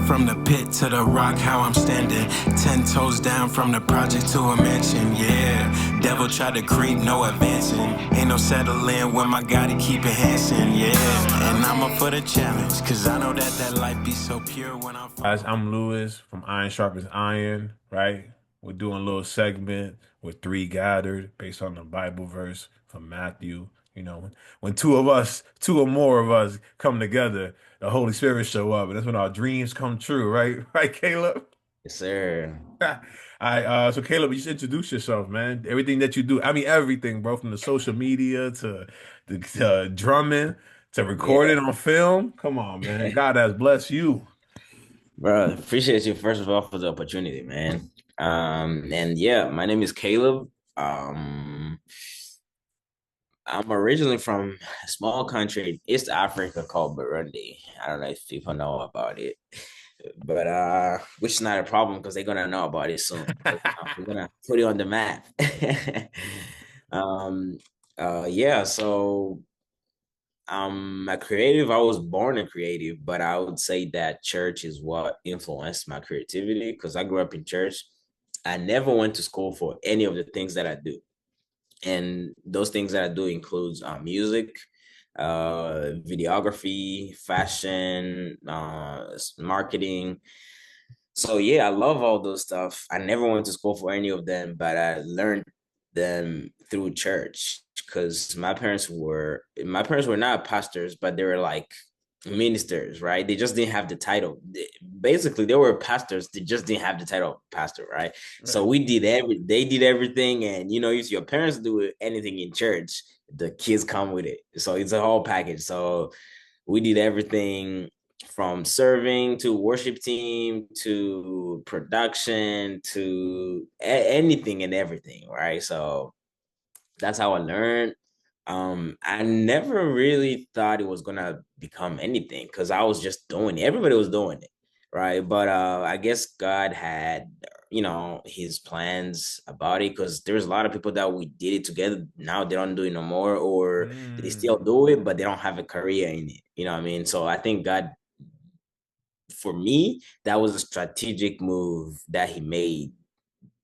From the pit to the rock, how I'm standing. 10 toes down from the project to a mansion, yeah. Devil tried to creep, no advancing. Ain't no settling when my Gotti keep enhancing, yeah. And I'm up for the challenge, cause I know that that life be so pure when I'm. Guys, I'm Lewis from Iron Sharpens Iron, right? We're doing a little segment with three gathered based on the Bible verse from Matthew. When two of us, two or more of us come together, the Holy Spirit show up, and that's when our dreams come true, right? Right, Caleb? Yes, sir. So Caleb, you should introduce yourself, man. Everything that you do, I mean everything, bro, from the social media to drumming to Yeah, recording on film. Come on, man. God has blessed you. bro. Appreciate you first of all for the opportunity, man. And yeah, my name is Caleb. I'm originally from a small country in East Africa called Burundi. I don't know if people know about it, but which is not a problem because they're gonna know about it soon. We're gonna put it on the map. um, yeah. So a creative. I was born a creative, but I would say that church is what influenced my creativity because I grew up in church. I never went to school for any of the things that I do, and those things that I do includes music, videography, fashion, marketing. So yeah, I love all those stuff. I never went to school for any of them, but I learned them through church because my parents were not pastors, but they were like ministers, right? They just didn't have the title. Basically, they were pastors. They just didn't have the title of pastor, right? So Right. they did everything, and if your parents do anything in church, the kids come with it. So it's a whole package. So we did everything from serving to worship team to production to anything and everything, right? So that's how I learned. I never really thought it was gonna become anything because I was just doing it. Everybody was doing it, right? But I guess God had, his plans about it because there's a lot of people that we did it together. Now they don't do it no more, or they still Mm. do it, but they don't have a career in it. You know what I mean? So I think God, for me, that was a strategic move that He made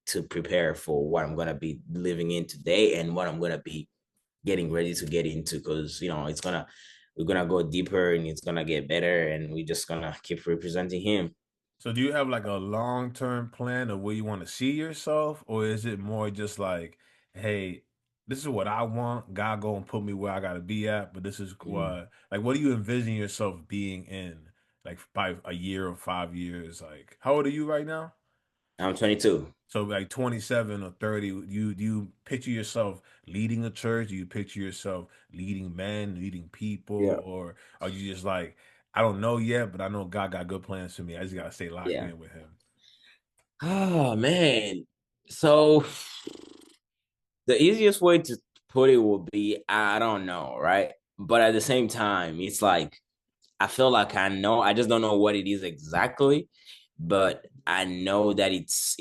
to prepare for what I'm gonna be living in today and what I'm gonna be getting ready to get into because we're gonna go deeper and it's gonna get better and we're just gonna keep representing him. So do you have like a long-term plan of where you want to see yourself, or is it more just like, hey, this is what I want, God go and put me where I gotta be at, but this is Mm. what do you envision yourself being in, like by a year or 5 years? Like, how old are you right now? I'm 22. So like 27 or 30, do you picture yourself leading a church? Do you picture yourself leading men, leading people, Yeah. or are you just like, I don't know yet, but I know God got good plans for me. I just gotta stay locked Yeah. in with him. Oh man. So the easiest way to put it would be I don't know, right? But at the same time, it's like I feel like I know. I just don't know what it is exactly, but I know that it's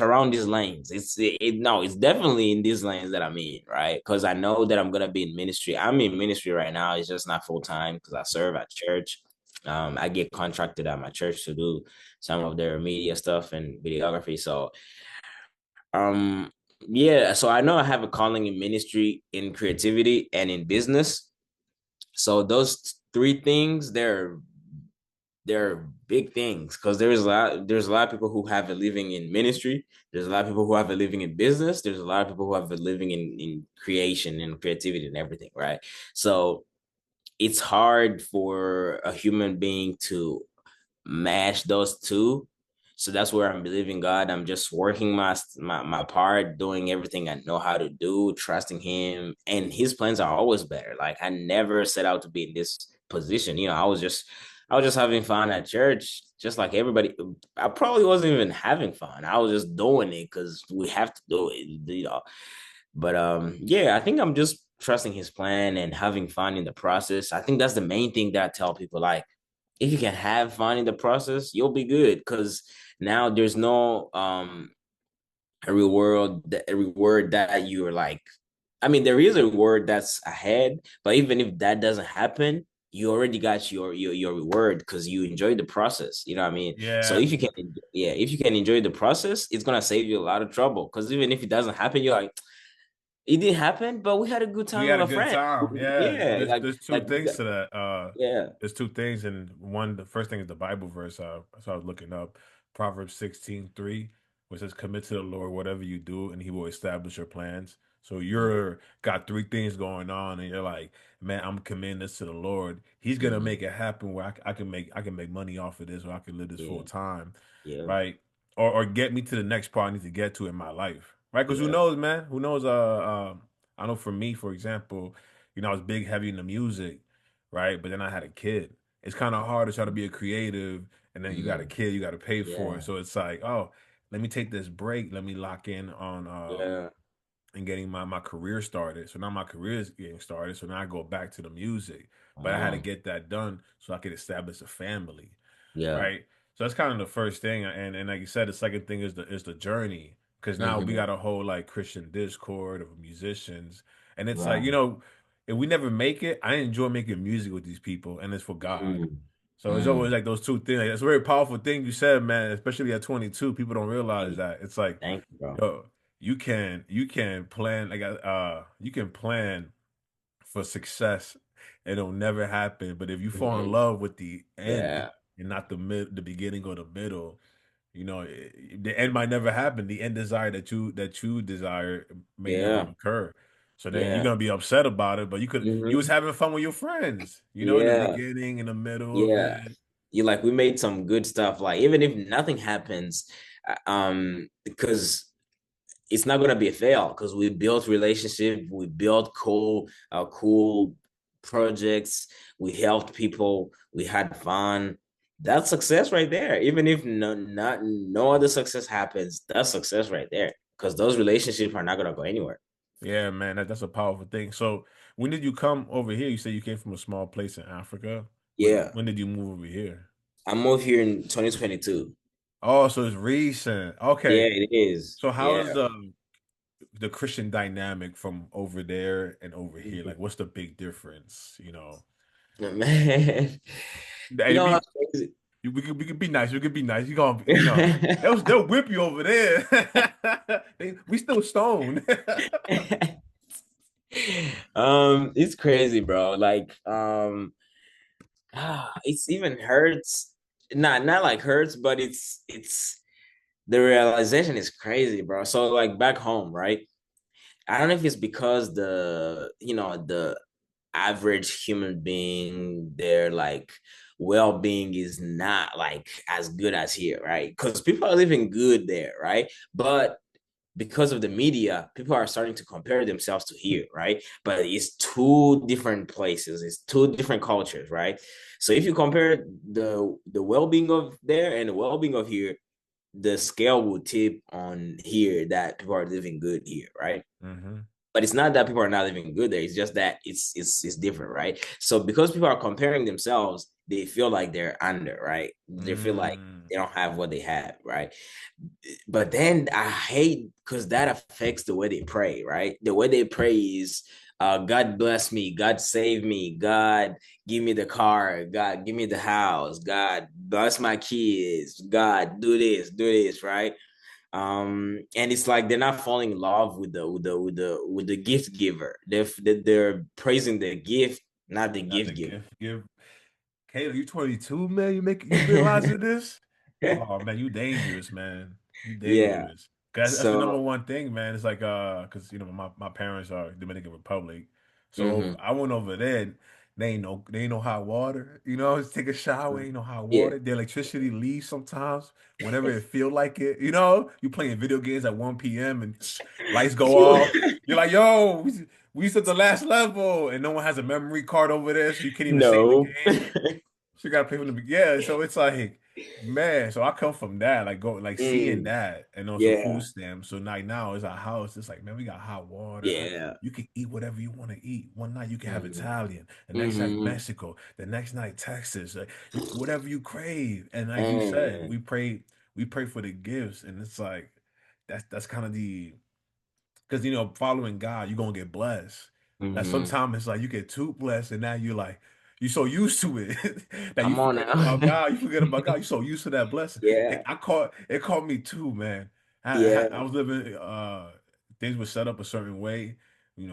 around these lanes. No, it's definitely in these lanes that I'm in, right? Because I know that I'm gonna be in ministry. I'm in ministry right now. It's just not full time because I serve at church. I get contracted at my church to do some of their media stuff and videography. So um yeah, so I know I have a calling in ministry, in creativity, and in business. So those three things, they're big things because there's a lot of people who have a living in ministry. There's a lot of people who have a living in business. There's a lot of people who have a living in creation and creativity and everything, right? So it's hard for a human being to mash those two. So that's where I'm believing God. I'm just working my part, doing everything I know how to do, trusting Him, and His plans are always better. Like I never set out to be in this position. I was just having fun at church, just like everybody. I probably wasn't even having fun. I was just doing it because we have to do it. But yeah, I think I'm just trusting His plan and having fun in the process. I think that's the main thing that I tell people. Like if you can have fun in the process, you'll be good because now there's no a reward that you're like. I mean, there is a reward that's ahead, but even if that doesn't happen, you already got your reward because you enjoyed the process. You know what I mean? So Yeah, if you can, yeah, if you can enjoy the process, it's gonna save you a lot of trouble. Because even if it doesn't happen, you're like, it didn't happen, but we had a good we time had with a our good friend. time. Yeah, Yeah, there's two like we things got, to that. yeah, There's two things, and one the first thing is the Bible verse. So I was looking up Proverbs 16:3, which says, "Commit to the Lord whatever you do, and He will establish your plans." So you're got three things going on, and you're like, man, I'm committing this to the Lord. He's gonna mm-hmm. make it happen where I can make money off of this, or I can live this full Yeah, time, yeah, right? Or get me to the next part I need to get to in my life, right? Because who yeah, knows, man? Who knows? I know for me, for example, I was big, heavy into music, right? But then I had a kid. It's kind of hard to try to be a creative, and then you got a mm, kid, you got to pay for it. yeah, So it's like, oh, let me take this break. Let me lock in on yeah, and getting my career started. So now my career is getting started. So now I go back to the music, but I had to uh, get that done so I could establish a family, yeah, right? So that's kind of the first thing, and like you said, the second thing is the journey, because now we mm-hmm. got a whole like Christian Discord of musicians, and it's like Right, if we never make it, I enjoy making music with these people, and it's for God. mm, So it's always mm. like those two things. Like, it's a very powerful thing you said, man. Especially at 22, people don't realize Hey, that it's like, thank you, bro. yo, you can plan like you can plan for success and it'll never happen. But if you fall in Mhm. love with the end Yeah, and not the beginning or the middle, the end might never happen. The end desire that you desire may never yeah, occur. So then you're yeah, gonna be upset about it. But you was hmm, having fun with your friends, in the yeah, beginning, in the middle of yeah. it. You like we made some good stuff. Like even if nothing happens, because it's not gonna be a fail because we built relationship, we built cool projects, we helped people, we had fun. That's success right there. Even if no other success happens, that's success right there. Because those relationships are not gonna go anywhere. Yeah, man, that's a powerful thing. So when did you come over here? You said you came from a small place in Africa. When Yeah, when did you move over here? I moved here in 2022. Oh, so it's recent. Yeah, Okay. it is. So how is Yeah. the Christian dynamic from over there and over here? Like, what's the big difference? Man, you Hey, know what's crazy? we could be nice. We could be nice. They'll whip you over there. We still stoned. It's crazy, bro. Like, it's even hurts. Not like hurts, but it's the realization is crazy, bro. So like back home, right? I don't know if it's because the average human being, their like well-being is not like as good as here, right? Because people are living good there, right? But because of the media, people are starting to compare themselves to here, right? But it's two different places, it's two different cultures, right? So if you compare the well-being of there and the well-being of here, the scale will tip on here that people are living good here, right? hmm But it's not that people are not living good there. It's just that it's different, right? So because people are comparing themselves, they feel like they're under, right? They feel like Mm. they don't have what they have, right? But then I hate because that affects the way they pray, right? The way they pray is God bless me, God save me, God give me the car, God give me the house, God bless my kids, God do this, right? And it's like they're not falling in love with the gift giver. They're praising the gift, not the Not gift the giver. gift give. Kayla, you 22, man. You realizing this? Oh man, you dangerous, man. You Yeah. dangerous. 'Cause that's the number So one thing, man. It's like because my parents are Dominican Republic, so mhm. I went over there. They ain't no hot water. Just take a shower. Ain't no hot Yeah. water. The electricity leaves sometimes whenever it feel like it. You playing video games at 1 p.m. and lights go off. You're like, yo, we at the last level, and no one has a memory card over there, so you can't even save the No. game. So you gotta pay from the yeah. So it's like, man. So I come from that, like seeing Mm, that, and also food yeah. stamps. So like now it's our house. It's like, man, we got hot water. Yeah. You can eat whatever you want to eat. One night you can have Mm-hmm. Italian. The next night Mm-hmm. Mexico. The next night Texas. Like, whatever you crave. And like you said, Mm, we pray for the gifts, and it's like that's kind of the because following God, you're gonna get blessed. That mm-hmm. sometimes it's like you get too blessed, and now you're like, You so used to it that you Come on forget about now. God. You forget about God. You so used to that blessing. Yeah. It caught me too, man. Yeah. I was living things were set up a certain way, and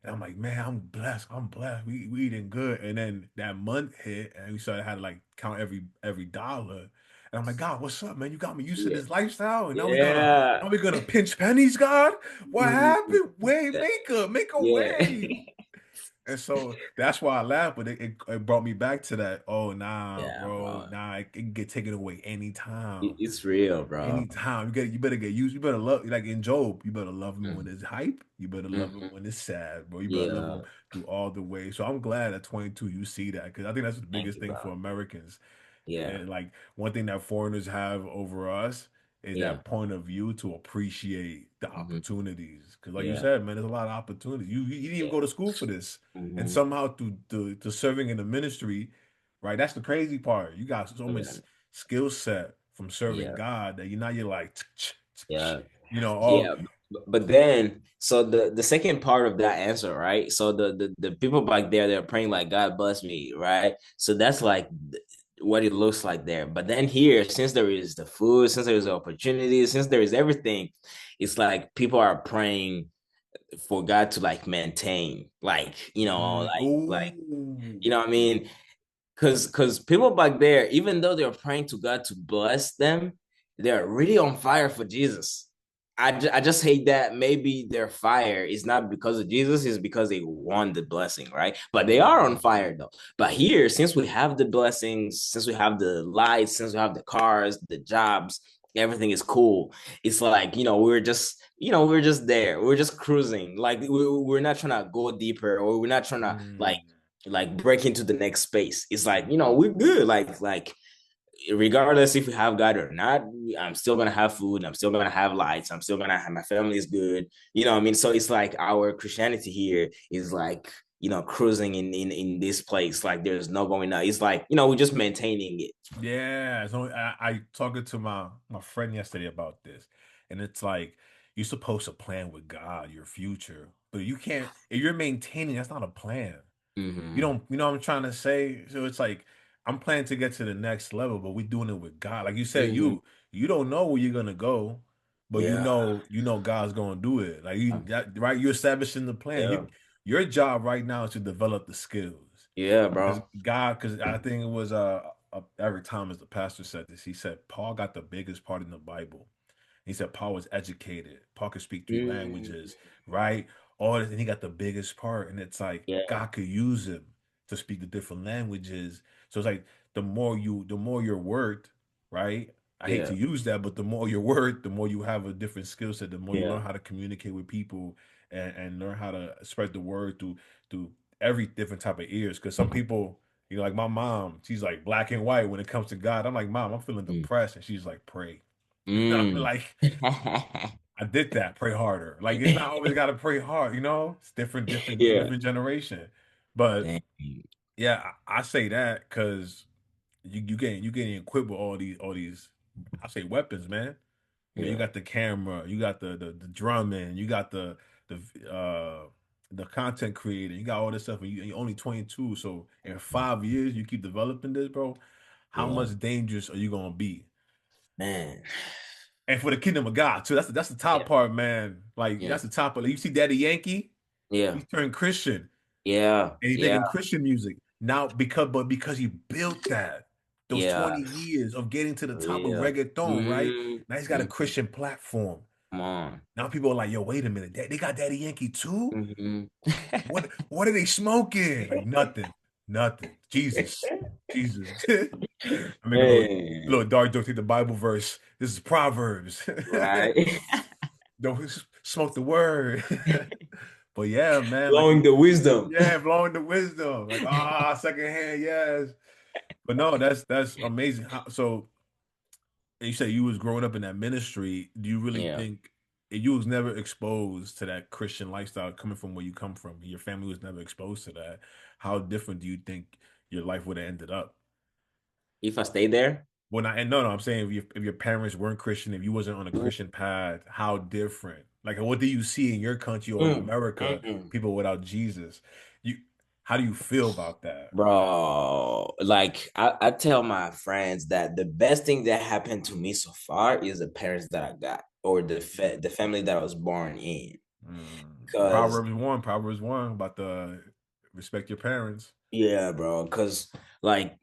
I'm like, man, I'm blessed. I'm blessed. We eating good. And then that month hit and we started had to like count every dollar. And I'm like, God, what's up, man? You got me used to Yeah. this lifestyle, and Yeah. now we gonna pinch pennies, God. What Mhm. happened? Wait, make a Yeah. way. And so that's why I laughed, but it brought me back to that. Oh, nah, Yeah, bro, bro. nah, it can get taken away anytime. It's real, bro. Anytime. You better get used. You better love, like in Job, you better love him when Mhm. it's hype. You better love him Mhm. when it's sad, bro. You better love him Yeah. through all the way. So I'm glad at 22 you see that, because I think that's the Thank biggest you, thing bro. for Americans. Yeah. And like one thing that foreigners have over us is Yeah. that point of view to appreciate the Hmm. opportunities. Because like you Yeah. said, man, there's a lot of opportunities. You didn't even Yeah. go to school for this, and Hmm. somehow through the serving in the ministry, right? That's the crazy part. You got so much Yeah. skill set from serving Yeah. God that you're like, Yeah. all Yeah. But then, so the second part of that answer, right? So the people back there, they're praying like God bless me, right? So that's like what it looks like there. But then here, since there is the food, since there is the opportunity, since there is everything, it's like people are praying for God to like maintain, like ooh. you know what I mean? Because people back there, even though they're praying to God to bless them, they're really on fire for Jesus. I just hate that maybe their fire is not because of Jesus, it's because they want the blessing, right? But they are on fire though. But here, since we have the blessings, since we have the lights, since we have the cars, the jobs, everything is cool. It's like, we're just there. We're just cruising. Like we're not trying to go deeper, or we're not trying to Mm. like break into the next space. It's like, we're good. Like regardless if we have God or not, I'm still gonna have food, I'm still gonna have lights, I'm still gonna have my family is good. You know what I mean? So it's like our Christianity here is like, cruising in this place. Like there's no going out. It's like, we're just maintaining it. Yeah, so I talking to my friend yesterday about this, and it's like you're supposed to plan with God your future, but you can't if you're maintaining. That's not a plan. You Mm-hmm. don't, you know what I'm trying to say? So it's like I'm planning to get to the next level, but we're doing it with God. Like you said, Mm-hmm. you don't know where you're gonna go, but Yeah. you know God's gonna do it. Like right, you're establishing the plan. Yeah. Your job right now is to develop the skills. Yeah, Because bro. because I think it was Eric Thomas, the pastor, said this. He said Paul got the biggest part in the Bible. He said Paul was educated. Paul could speak three Mm. languages, right? All this, and he got the biggest part. And it's like Yeah. God could use him to speak the different languages. So it's like the more you're worked, right? I hate Yeah. to use that, but the more you're worked, the more you have a different skill set, the more you Yeah. learn how to communicate with people and learn how to spread the word through every different type of ears. Because some people, like my mom, she's like black and white when it comes to God. I'm like, Mom, I'm feeling Mm. depressed, and she's like, pray. I'm Mm. like, I did that. Pray harder. Like it's not always got to pray hard. It's Yeah. different generation. But Dang. yeah, I say that because you getting equipped with all these I say weapons, man. You Yeah. got the camera, you got the drumming, you got the the content creator, you got all this stuff, and you're only 22. So in 5 years, you keep developing this, bro. How Yeah. much dangerous are you gonna be? Man. And for the kingdom of God too. That's the top Yeah. part, man. Like Yeah. that's the top. Like, you see, Daddy Yankee, Yeah. he turned Christian Yeah. and he's Yeah. making Christian music now because he built that those Yeah. 20 years of getting to the top of Real. reggaeton, right? Mm. Now he's got a Mm. Christian platform. Come on. Now people are like, yo, wait a minute, they got Daddy Yankee too? Hmm. What are they smoking? Like nothing, nothing. Jesus. I make a little Man. dark joke, take the Bible verse. This is Proverbs. Right. Don't smoke the word. But yeah, man, like Blowing the wisdom. yeah, blowing the wisdom. Like secondhand, yes. But no, that's amazing. So you say you was growing up in that ministry. Do you really Yeah. think you was never exposed to that Christian lifestyle coming from where you come from? Your family was never exposed to that. How different do you think your life would have ended up? If I stay there. When I and no, I'm saying if your parents weren't Christian, if you wasn't on a Christian path, how different? Like, what do you see in your country or in Mm. America, Mm-mm. people without Jesus? You, How do you feel about that? Bro, like I tell my friends that the best thing that happened to me so far is the parents that I got or the family that I was born in. Cause Proverbs 1 about the respect your parents. yeah, bro, cause like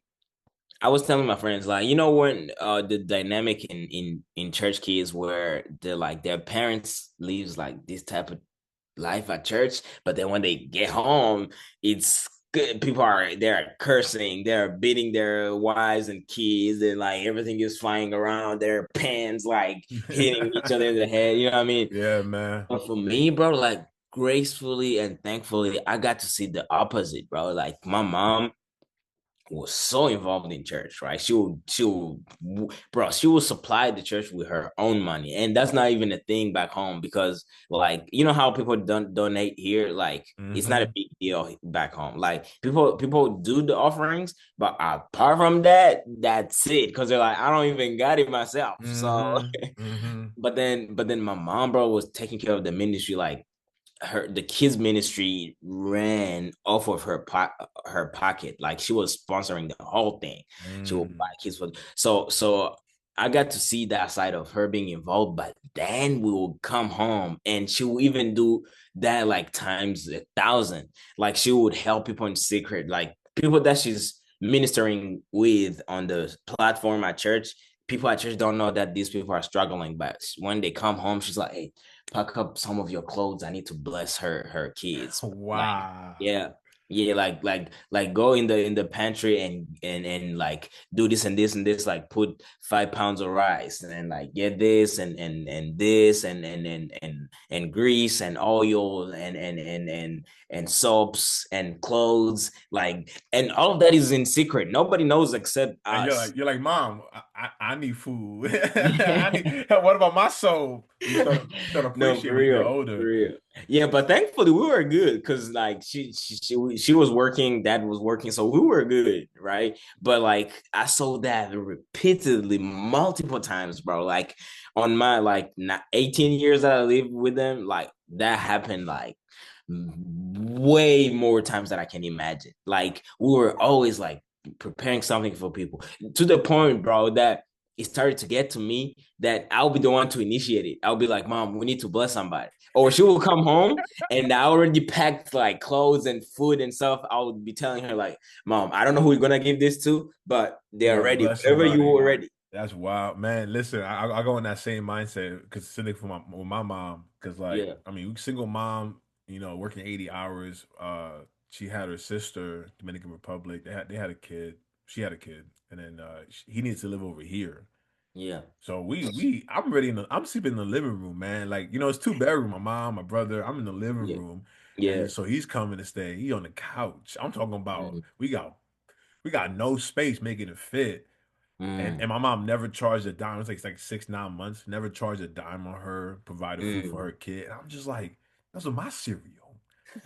I was telling my friends, like, you know, when the dynamic in church kids where they're like their parents leaves like this type of life at church, but then when they get home, it's good. People are they're cursing, they're beating their wives and kids, and like everything is flying around. Their pants like hitting each other in the head. You know what I mean? Yeah, man. But for me, bro, like gracefully and thankfully, I got to see the opposite, bro. Like my mom was so involved in church, right? Bro, she will supply the church with her own money, and that's not even a thing back home because, like, you know how people don't donate here, like it's not a Hmm. big deal back home. Like people do the offerings, but apart from that, that's it. Because they're like, I don't even got it myself. So, Hmm. Hmm. but then my mom, bro, was taking care of the ministry, like the kids ministry ran off of her pocket, like she was sponsoring the whole thing. She would buy Mm. kids for so I got to see that side of her being involved, but then we will come home and she will even do that like times 1,000. Like she would help people in secret, like people that she's ministering with on the platform at church. People at church don't know that these people are struggling, but when they come home, she's like, "Hey, pack up some of your clothes. I need to bless her kids." Like, Wow. yeah, yeah, like go in the pantry and like do this and this and this, like put 5 pounds of rice and then like get this and this and grease and oil and soaps and clothes, like, and all of that is in secret. Nobody knows except And us. you're like, Mom, I need food. I need what about my soul? You start No, appreciate for when you get real, for older. real. Yeah, but thankfully we were good because like she was working, dad was working, so we were good, right? But like I saw that repeatedly multiple times, bro. Like on my like 18 years that I lived with them, like that happened like way more times than I can imagine. Like we were always like preparing something for people to the point, bro, that it started to get to me that I'll be the one to initiate it. I'll be like, Mom, we need to bless somebody. Or she will come home and I already packed like clothes and food and stuff. I would be telling her, like, Mom, I don't know who you're gonna give this to, but You they're gotta ready. bless Whatever you somebody. are ready. That's wild, man. Listen, I go in that same mindset because sitting for my mom, because like Yeah, I mean, single mom, working 80 hours. She had her sister, Dominican Republic. They had a kid. She had a kid, and then he needs to live over here. yeah, So I'm sleeping in the living room, man. Like, it's two bedroom, my mom, my brother. I'm in the living yeah, room. And yeah. then so he's coming to stay. He on the couch. I'm talking about Mm, we got no space making it fit. And mm, and my mom never charged a dime. It's like 6, 9 months. Never charged a dime on her, provided food for mm. her kid. And I'm just like, those are my cereal.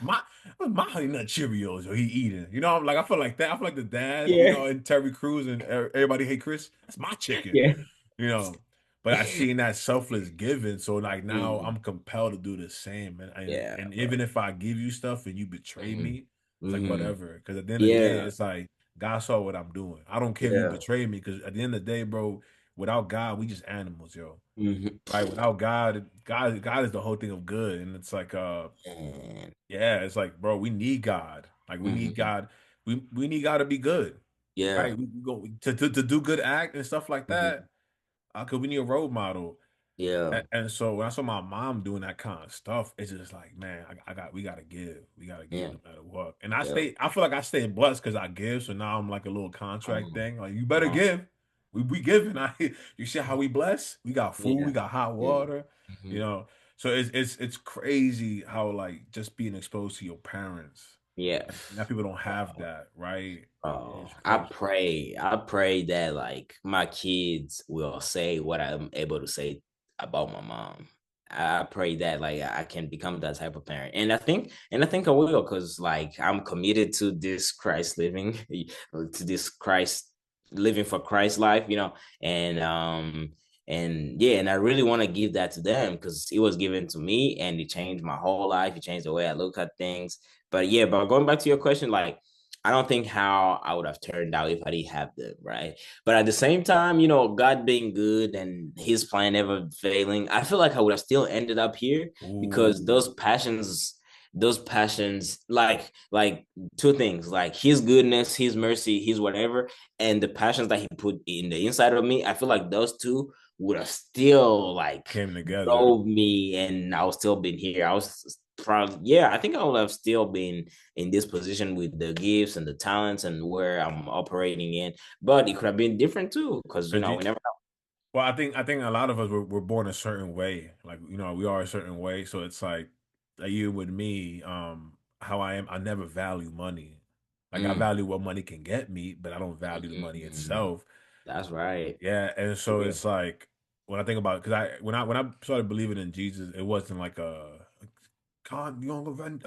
My my honey nut Cheerios or he eating. I'm like, I feel like that. I feel like the dad, Yeah, and Terry Crews and everybody hate Chris. That's my chicken. yeah. you know. But I seen that selfless giving, so like now Mm, I'm compelled to do the same. And and, yeah, and bro. even if I give you stuff and you betray Mm, me, it's like mm. whatever. Because at the end of the day, Yeah, it's like God saw what I'm doing. I don't care if you yeah. betray me, because at the end of the day, bro, without God, we just animals, yo. Mhm. Right? Without God is the whole thing of good. And it's like Man. yeah, it's like, bro, we need God. Like we need Mhm. God. We need God to be good. Yeah. Right? We go to do good act and stuff like Mhm. that. Cause we need a role model. Yeah. And so when I saw my mom doing that kind of stuff, it's just like, man, we gotta give Yeah. no matter what. And Yeah. I feel like I stay blessed because I give. So now I'm like a little contract Um, thing. Like, you better um, give. We giving. You see how we bless? We got food, we yeah. got hot Yeah. water, you Mhm. know. So it's crazy how like just being exposed to your parents. Yeah. And now people don't have that, right? Oh, It's I crazy. pray. I pray that like my kids will say what I'm able to say about my mom. I pray that like I can become that type of parent. And I think I will, because like I'm committed to this Christ living, to this Christ living for Christ life, and yeah, and I really want to give that to them because it was given to me and it changed my whole life. It changed the way I look at things. But yeah, but going back to your question, like I don't think how I would have turned out if I didn't have them, right? But at the same time, God being good and his plan never failing, I feel like I would have still ended up here because Ooh, those passions, like two things, like his goodness, his mercy, his whatever, and the passions that he put in the inside of me, I feel like those two would have still like came together. drove me and I was still been here. I was probably, yeah, I think I would have still been in this position with the gifts and the talents and where I'm operating in. But it could have been different too, because Cause we never well, I think a lot of us were born a certain way. Like, we are a certain way. So it's like you with me, how I am, I never value money. know. Like I value what money can get me, but I don't value the money Mm, itself. that's right. Yeah, and so Yeah. it's like when I think about because when I started believing in Jesus, it wasn't like God, you gonna go run,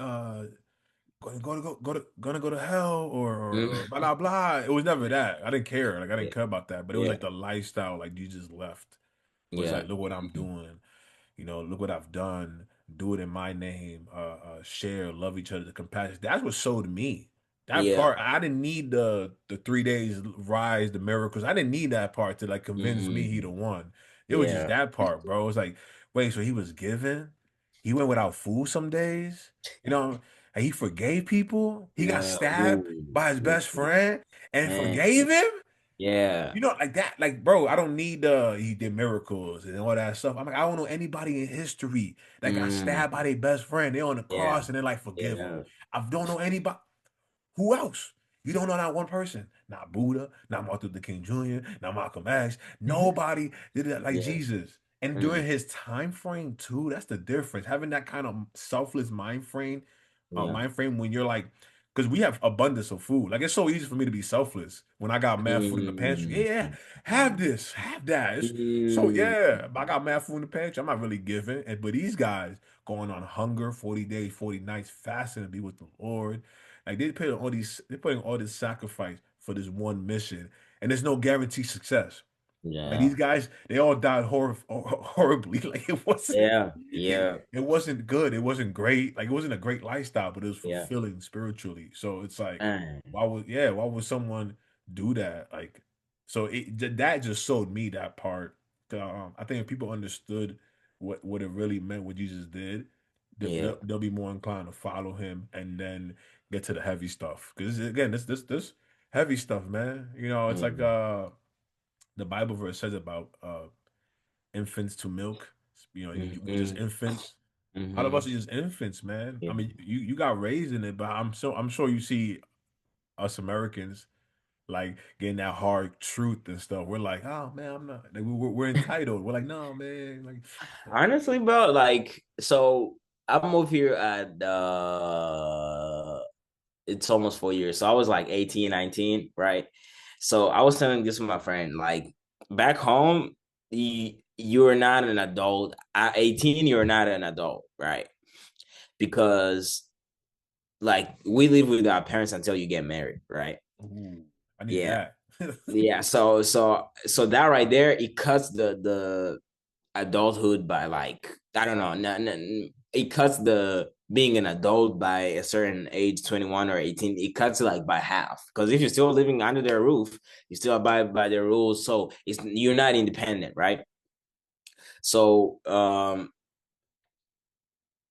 gonna go to hell or blah Mm, blah blah. It was never that. I didn't care. Like I didn't yeah. care about that. But it was Yeah. like the lifestyle like Jesus left. Was Yeah. like, look what I'm doing. Look what I've done. Do it in my name. Share, love each other, the compassion. That's what showed me. That Yeah. part, I didn't need the 3 days rise, the miracles. I didn't need that part to like convince me he the Mm, one. It was just yeah. that part, bro. It was like, wait, so he was giving? He went without food some days, and he forgave people. He got Yeah. stabbed Ooh. by his best friend and Man. forgave him. Yeah. Like that, like bro, I don't need he did miracles and all that stuff. I'm like, I don't know anybody in history that got Mm, stabbed by their best friend. They're on the yeah. cross and they're like, forgive them. Yeah. I don't know anybody. Who else? You don't know that one person. Not Buddha, not Martin Luther King Jr., not Malcolm X. Nobody did that like Yeah. Jesus. And during Mm, his time frame too, that's the difference. Having that kind of selfless yeah. mind frame when you're like, because we have abundance of food. Like it's so easy for me to be selfless when I got mad food in the pantry. Mm, Yeah, have this, have that. So mm, yeah, I got mad food in the pantry. I'm not really giving. But these guys going on hunger, 40 days, 40 nights, fasting to be with the Lord. Like they're putting all this sacrifice for this one mission, and there's no guaranteed success. Like yeah. these guys, they all died horribly. Like Yeah. Yeah. it wasn't good. It wasn't great. Like it wasn't a great lifestyle, but it was Yeah. fulfilling spiritually. So it's like, Man. why would someone do that? Like, so that just showed me that part. I think if people understood what it really meant, what Jesus did, Yeah. they'll be more inclined to follow him and then get to the heavy stuff. Because again, this heavy stuff, man. It's like Mm, the Bible verse says about infants to milk. We just mm, infants. All of us mm, are just infants, man. I yeah. mean, you got raised in it, but I'm sure you see us Americans like getting that hard truth and stuff. We're like, oh man, I'm not. Like, we're entitled. We're like, no, man. Like, Honestly, bro, like, so I moved here at it's almost 4 years. So I was like 18, 19, right? So I was telling this to my friend, like back home, you're not an adult. At 18, you're not an adult, right? Because like we live with our parents until you get married, right? ooh, I need Yeah. that. Yeah. So that right there, it cuts the adulthood by like I don't know, it cuts the being an adult by a certain age, 21 or 18, it cuts it like by half. Because if you're still living under their roof, you still abide by their rules. So you're not independent, right? So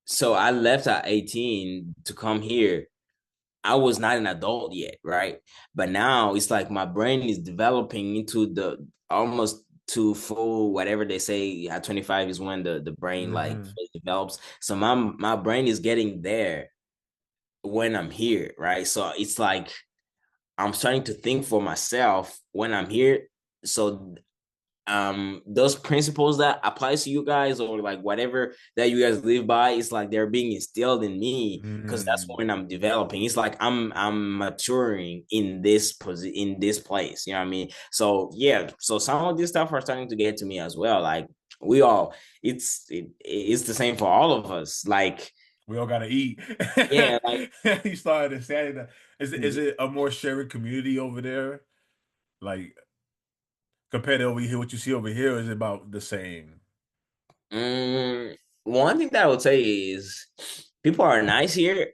so I left at 18 to come here. I was not an adult yet, right? But now it's like my brain is developing into the almost to full whatever they say at 25 is when the brain like Hmm. fully develops. So my brain is getting there when I'm here, right? So it's like I'm starting to think for myself when I'm here. So those principles that applies to you guys or like whatever that you guys live by, it's like they're being instilled in me because that's Mm. when I'm developing. It's like I'm maturing in in this place, you know what I mean? So yeah, so some of this stuff are starting to get to me as well. Like we all it's the same for all of us, like We all gotta eat. yeah, like You started to say that. Is it a more sharing community over there? Like compared to over here, what you see over here is about the same. mm, one thing that I would say is people are nice here.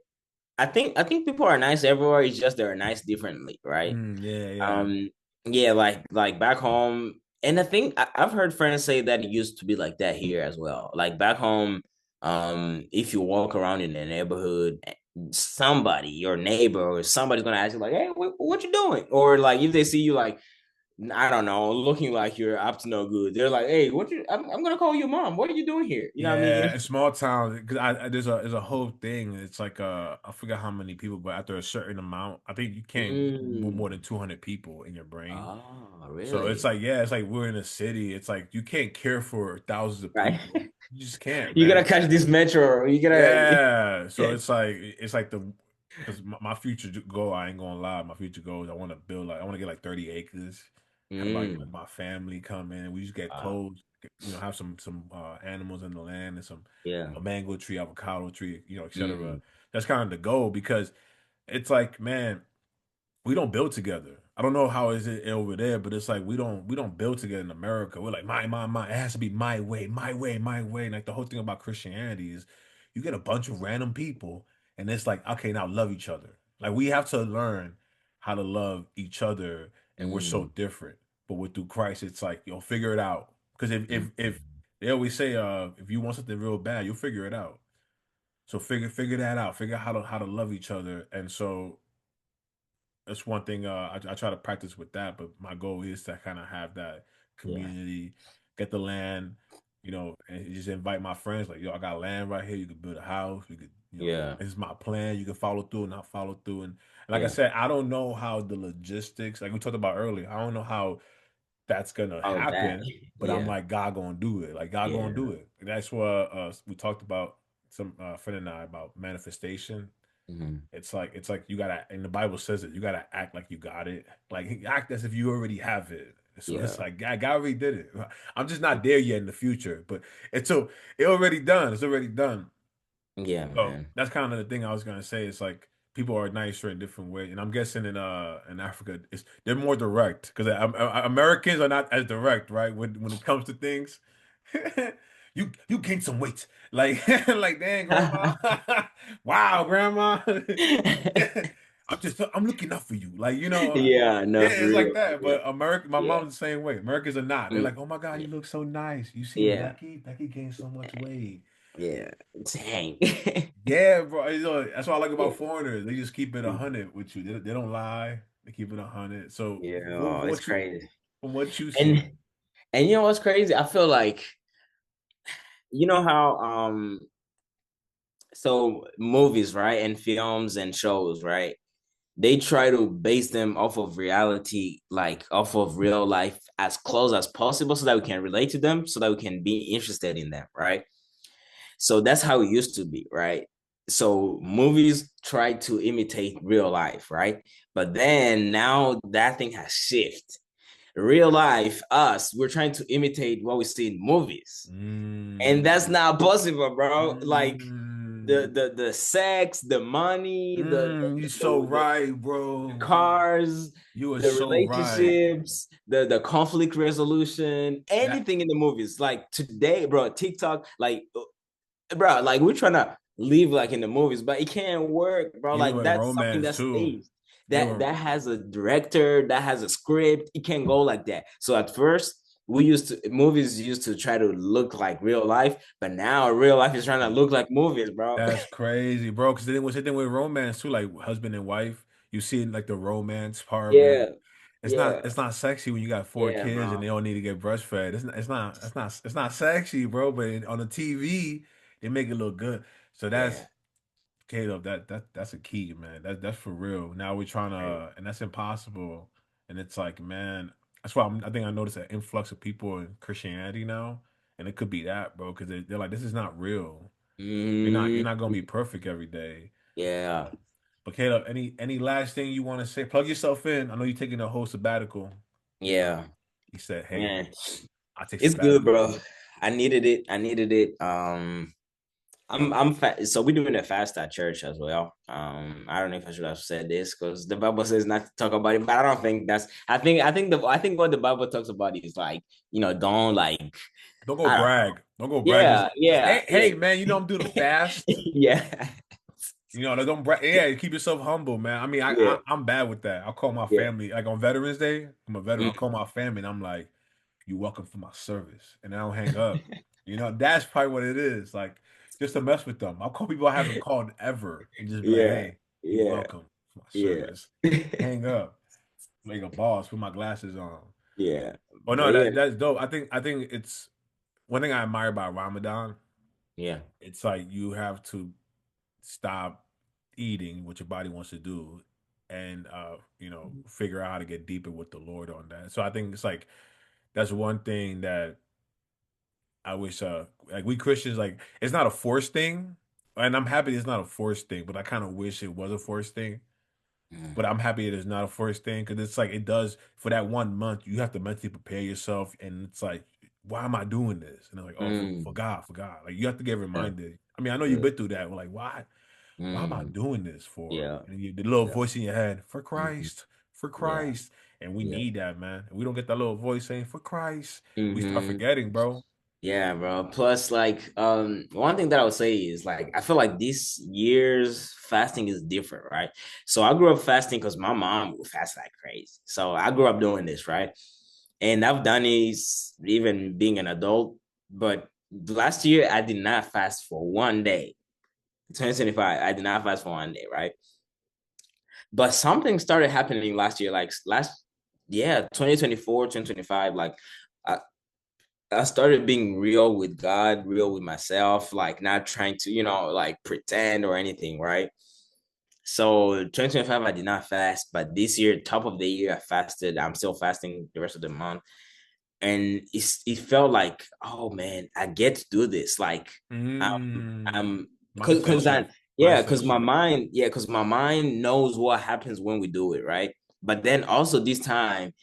I think people are nice everywhere. It's just they're nice differently, right? Yeah, yeah. Um, yeah, like back home, and I think I've heard friends say that it used to be like that here as well. Like back home, if you walk around in the neighborhood, somebody, your neighbor or somebody's gonna ask you like, "Hey, what you doing?" Or like if they see you like I don't know, looking like you're up to no good. They're like, "Hey, what you? I'm gonna call your mom. What are you doing here?" You know what I mean? Yeah, in small towns, because there's a whole thing. It's like I forget how many people, but after a certain amount, I think you can't more Mm. than 200 people in your brain. Oh, So it's really? like, yeah, it's like we're in a city. It's like you can't care for thousands of Right. people. You just can't, You gotta man. catch this metro. You gotta. Yeah. So it's like because my future goal, I ain't gonna lie, my future goal is I want to get like 30 acres, have like Mm. my family come in. We just get Wow. clothes, have some animals in the land and some Yeah. a mango tree, avocado tree, etc. Mm. That's kind of the goal because it's like, man, we don't build together. I don't know how is it over there, but it's like we don't build together in America. We're like my. It has to be my way, my way, my way. And like the whole thing about Christianity is, you get a bunch of random people, and it's like, okay, now love each other. Like we have to learn how to love each other, and we're so Mm. different. But with through Christ, it's like, figure it out. Because if Mm. they always say, if you want something real bad, you'll figure it out. So figure that out. Figure out how to love each other, and so that's one thing I try to practice with that, but my goal is to kind of have that Yeah. community, get the land, and just invite my friends. Like, yo, I got land right here. You could build a house. We could, Yeah. this is my plan. You can follow through and not follow through. And like I Yeah. said, I don't know how the logistics, like we talked about earlier, I don't know how that's gonna All of that. happen, but I'm Yeah. like, God gonna do it. Like God gonna Yeah. do it. And that's what we talked about, some friend and I, about manifestation. Hmm. It's like you gotta, and the Bible says it, you gotta act like you got it. Like act as if you already have it. So Yeah. it's like God already did it. I'm just not there yet in the future, but it already done. It's already done. Yeah, So man. that's kind of the thing I was gonna say. It's like people are nicer in different ways, and I'm guessing in Africa, they're more direct because Americans are not as direct, right? When it comes to things, you gained some weight, like like, dang, grandma, wow, grandma, I'm looking out for you, like, Yeah, yeah, no, for it's like real, for that. real. But America, my Yeah. mom's the same way. Americans are not. They're Mm. like, oh my God, Yeah. you look so nice. You seen Yeah. Becky? Becky gained so much weight. Yeah. Dang. Yeah, bro. That's what I like Yeah. about foreigners. They just keep it 100 with you. They don't lie. They keep it 100. So Yeah. from Oh, it's crazy. from what you see, And you know what's crazy? I feel like you know how so movies, right? And films and shows, right? They try to base them off of reality, like off of real life as close as possible so that we can relate to them, so that we can be interested in them, right? So that's how it used to be, right? So movies try to imitate real life, right? But then now that thing has shifted. Real life, us, we're trying to imitate what we see in movies. And that's mm, not possible, bro. Like the mm, the the sex, the money, you're so right, the bro. cars, You are the so right. relationships, the conflict resolution, That anything in the movies. Like today, bro, TikTok, like bro, like we're trying to live like in the movies, but it can't work, bro. even Like with that's something romance that's too. staged. That Even has a director, that has a script. It can't go like that. So at first, movies used to try to look like real life, but now real life is trying to look like movies, bro. That's crazy, bro. Because then what's the thing with romance too, like husband and wife, you see like the romance part, but Yeah, it's not yeah, it's not sexy when you got four yeah, kids and bro. they all need to get breastfed. It's not sexy, bro. But on the TV, they make it look good. So Yeah, that's Caleb. That's a key, man. That's for real. Now we're trying right. to, and that's impossible. And it's like, man, that's why I think I noticed an influx of people in Christianity now, and it could be that, bro, because they're like, this is not real. You're not gonna be Mhm. perfect every day. Yeah, But Caleb, any last thing you want to say? Plug yourself in. I know you're taking a whole sabbatical. yeah, He said, "Hey, man. I take It's good, sabbatical." bro. I needed it. I needed it. So we're doing a fast at church as well. I don't know if I should have said this because the Bible says not to talk about it, but I don't think that's. I think what the Bible talks about is like don't like Don't go I don't. brag. Don't go brag. Just Yeah, yeah, hey, yeah, hey, man. You know I'm doing a fast. yeah. You know, they don't yeah, keep yourself humble, man. I mean, Yeah, I'm bad with that. I'll call my yeah. family like on Veterans Day. I'm a veteran. I'll Mm. call my family and I'm like, "You welcome for my service," and I don't hang up. You know, that's probably what it is. Like just to mess with them. I'll call people I haven't called ever and just be like, Yeah, "Hey, you yeah, welcome for my yeah, service." Hang up like a boss. Put my glasses on. yeah. Oh But no, yeah, that's dope. I think it's one thing I admire about Ramadan. yeah. It's like you have to stop eating what your body wants to do and figure out how to get deeper with the Lord on that. So I think it's like that's one thing that I wish like we Christians like it's not a forced thing. And I'm happy it's not a forced thing, but I kind of wish it was a forced thing. Mm, But I'm happy it is not a forced thing because it's like it does for that 1 month. You have to mentally prepare yourself, and it's like, why am I doing this? And I'm like, oh, for mm, God, for God. Like you have to get yeah, reminded. I mean, I know you've yeah, been through that. We're like, why am I mm, doing this for? yeah, And the little yeah, voice in your head, mhm, for yeah, Christ. And we yeah. need that, man. And we don't get that little voice saying, for Christ. We start Hmm. forgetting, bro. Yeah, bro. Plus, like, one thing that I would say is like I feel like this year's fasting is different, right? So I grew up fasting because my mom would fast like crazy. So I grew up doing this, right? And I've done it even being an adult. But last year I did not fast for one day. 2025, I did not fast for one day, right? But something started happening last year, like yeah, 2024, 2025, like I, I started being real with God, real with myself, like not trying to, like pretend or anything, right? So 2025, I did not fast, but this year, top of the year, I fasted. I'm still fasting the rest of the month. And it felt like, oh man, I get to do this. Like Mm. I'm Mindset because I shift. yeah, Mindset because my shift. mind, yeah, because my mind knows what happens when we do it, right? But then also this time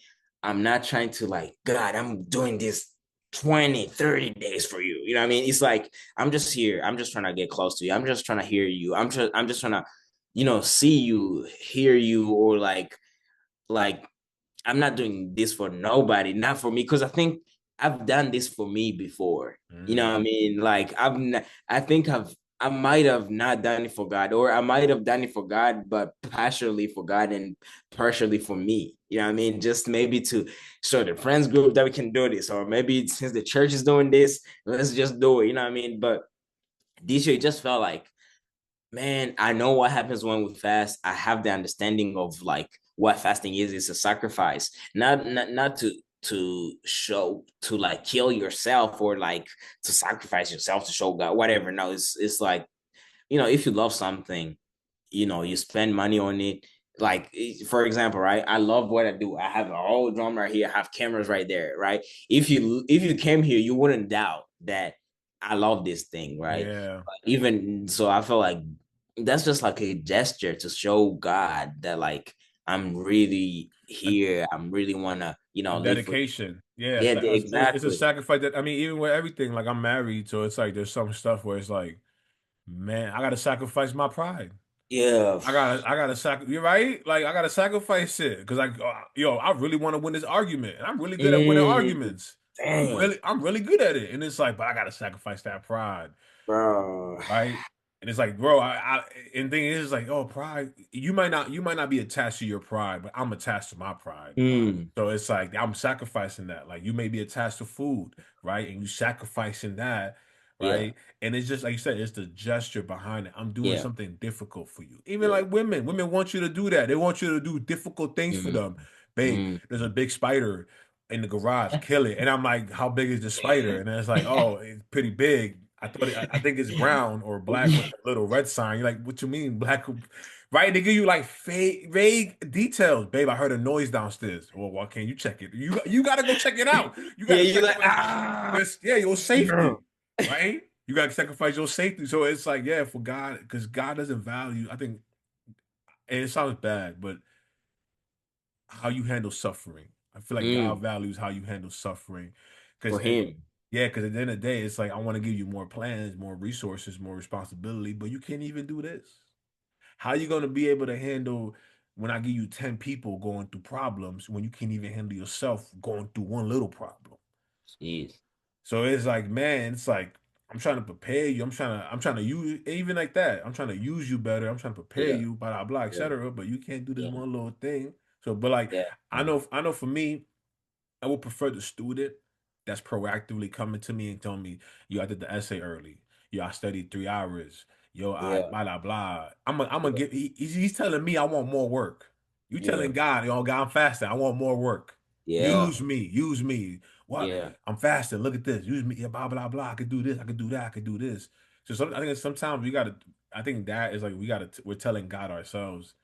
I'm not trying to like, God, I'm doing this 20, 30 days for you. You know what I mean? It's like I'm just here. I'm just trying to get close to you. I'm just trying to hear you. I'm just trying to, see you, hear you, or like I'm not doing this for nobody, not for me, because I think I've done this for me before. You know what I Mm. mean? Like I think I might have not done it for God, or I might have done it for God, but partially for God and partially for me. You know what I mean? Just maybe to show the friends group that we can do this, or maybe since the church is doing this, let's just do it. You know what I mean? But this year it just felt like, man, I know what happens when we fast. I have the understanding of like what fasting is. It's a sacrifice, not to show to like kill yourself or like to sacrifice yourself to show God, whatever. No, it's like, if you love something, you spend money on it. Like, for example, right? I love what I do. I have a whole drum right here. I have cameras right there, right? If you came here, you wouldn't doubt that I love this thing, right? Yeah. Even so, I feel like that's just like a gesture to show God that like I'm really A, here. I'm really wanna, a live for. dedication. Yeah. Yeah, It's a exactly. sacrifice that, I mean, even with everything, like I'm married. So it's like there's some stuff where it's like, man, I got to sacrifice my pride. Yeah. I gotta you're right. Like I gotta sacrifice it because I really want to win this argument, and I'm really good at winning Mm, arguments. dang, I'm really good at it, and it's like, but I gotta sacrifice that pride, bro. right? And it's like, bro, and thing is, like, oh, pride. You might not be attached to your pride, but I'm attached to my pride. Mm, So it's like I'm sacrificing that. Like you may be attached to food, right? And you sacrificing that, yeah, right? And it's just like you said, it's the gesture behind it. I'm doing yeah, something difficult for you. Even yeah. like women, women want you to do that. They want you to do difficult things for Mm, them. Babe, mm. there's a big spider in the garage, kill it. And I'm like, how big is the spider? And then it's like, oh, it's pretty big. I think it's brown or black with a little red sign. You're like, what you mean black? Right? They give you like vague details. Babe, I heard a noise downstairs. Well, why can't you check it? You gotta go check it out. You Yeah, gotta you're like, sacrifice your no. safety, right? You gotta sacrifice your safety. So it's like, yeah, for God, because God doesn't value, I think, and it sounds bad, but how you handle suffering. I feel like God Mm, values how you handle suffering. for Because him. yeah, because at the end of the day, it's like I want to give you more plans, more resources, more responsibility, but you can't even do this. How you gonna be able to handle when I give you 10 people going through problems when you can't even handle yourself going through one little problem? Jeez. So it's like, man, it's like I'm trying to prepare you. I'm trying to use even like that. I'm trying to use you better. I'm trying to prepare Yeah. you, blah blah blah, Yeah. etc. But you can't do this Yeah. one little thing. So, but like Yeah. I know for me, I would prefer the student that's proactively coming to me and telling me, yo, I did the essay early. Yo, I studied 3 hours. Yo, I Yeah. blah blah blah. I'm gonna Yeah. get. He's telling me I want more work. You Yeah. telling God, yo, God, I'm fasting. I want more work. Yeah. Use me. Use me. What? Yeah. I'm fasting. Look at this. Use me. Yeah, blah blah blah. I could do this. I could do that. I could do this. So I think sometimes we gotta. I think that is like we gotta. We're telling God ourselves,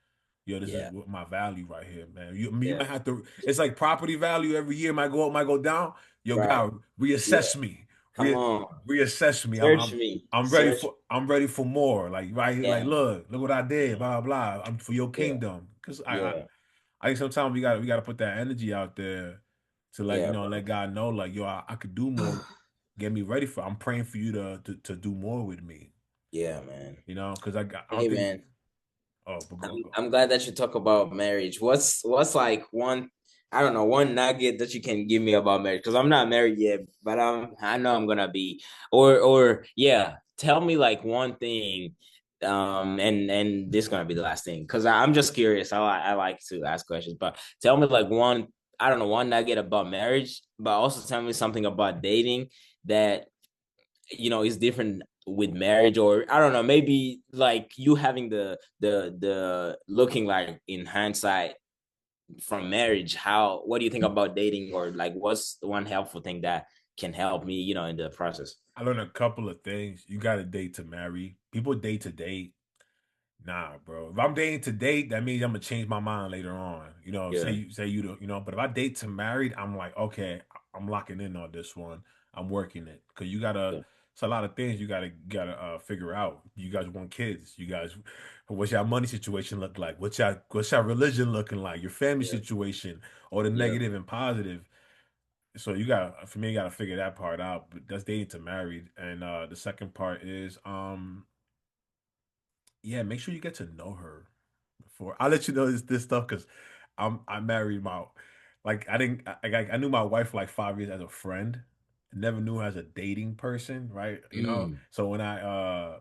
yo, this is Yeah. what my value right here, man. You Yeah. might have to. It's like property value every year might go up, might go down. Yo, Right. God, Yeah. reassess me. Come on. Reassess me. I'm Search I'm me. I'm ready Search. for I'm ready for more. Like right here, like Yeah. look what I did. Yeah. Blah blah. I'm for your Yeah. kingdom. Cause Yeah. I think sometimes we gotta put that energy out there to like Yeah, let bro. God know like yo I could do more. Get me ready for. I'm praying for you to do more with me. Yeah, man. Cause I don't Hey, think. man. Oh, but I'm go. I'm glad that you talk about marriage. What's like one, I don't know, one nugget that you can give me about marriage? Because I'm not married yet, but I know I'm gonna be. Or yeah, tell me like one thing, and this is gonna be the last thing because I'm just curious. I like to ask questions, but tell me like one, I don't know, one nugget about marriage, but also tell me something about dating that is different with marriage, or I don't know, maybe like you having the looking like in hindsight from marriage, how, what do you think about dating, or like what's the one helpful thing that can help me in the process? I learned a couple of things. You got to date to marry. People date to date. Nah, bro. If I'm dating to date, that means I'm gonna change my mind later on. Yeah. Say you don't, But if I date to married, I'm like, okay, I'm locking in on this one. I'm working it because you gotta. Yeah. It's a lot of things you gotta figure out. You guys want kids. You guys, what's your money situation look like? What's your religion looking like? Your family Yeah. situation, or the Yeah. negative and positive. So you got for me, you gotta figure that part out. But that's dating to married, and the second part is yeah, make sure you get to know her before. I'll let you know this stuff because I married my like I didn't I knew my wife for like 5 years as a friend. Never knew her as a dating person, right? Mm. So when I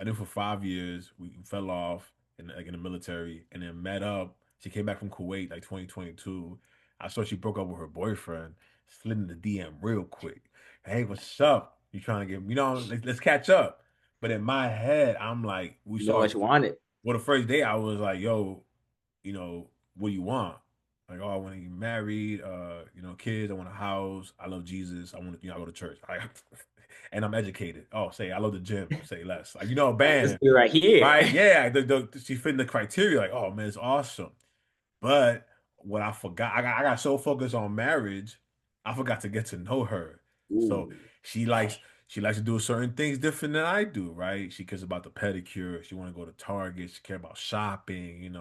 knew for 5 years, we fell off in the military and then met up. She came back from Kuwait like 2022. I saw she broke up with her boyfriend, slid in the DM real quick. Hey, what's up? You trying to get, let's catch up. But in my head, I'm like, we You know saw, what you wanted. well, the first day I was like, yo, what do you want? Like, oh, I want to get married, kids, I want a house, I love Jesus, I want to, I go to church. And I'm educated. Oh, say I love the gym, say less. Like, a Like, let's band, do it right here. right? Yeah, she fit the criteria, like, oh man, it's awesome. But what I forgot, I got so focused on marriage, I forgot to get to know her. So Ooh. she likes she likes to do certain things different than I do, right? She cares about the pedicure. She want to go to Target. She care about shopping.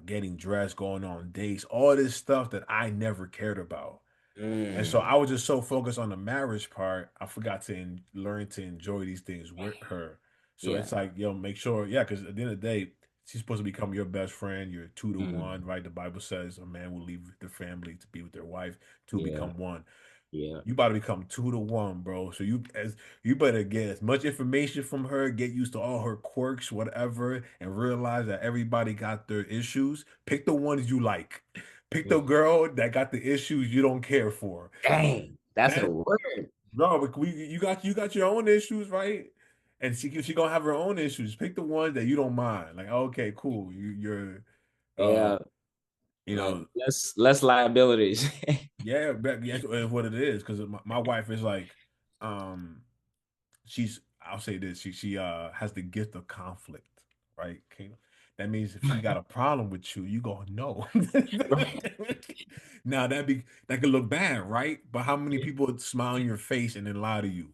Getting dressed, going on dates, all this stuff that I never cared about. And so Mm. I was just so focused on the marriage part, I forgot to learn to enjoy these things with her. So Yeah. it's like, yo, make sure, yeah, because at the end of the day, she's supposed to become your best friend. You're two to Mm. one, right? The Bible says a man will leave the family to be with their wife, two Yeah. become one. Yeah. You about to become 2 to 1, bro. So you better get as much information from her, get used to all her quirks, whatever, and realize that everybody got their issues. Pick the ones you like. Pick the Mm. girl that got the issues you don't care for. Dang, that's a That word. bro, but you got your own issues, right? And she gonna have her own issues. Pick the ones that you don't mind. Like, okay, cool. You're uh Yeah. you know Less liabilities. yeah, that's what it is. Because my wife is like, um, I'll say this, she has the gift of conflict, right? Okay? That means if she got a problem with you, you gonna know. Right. Now that could look bad, right? But how many people would smile in your face and then lie to you?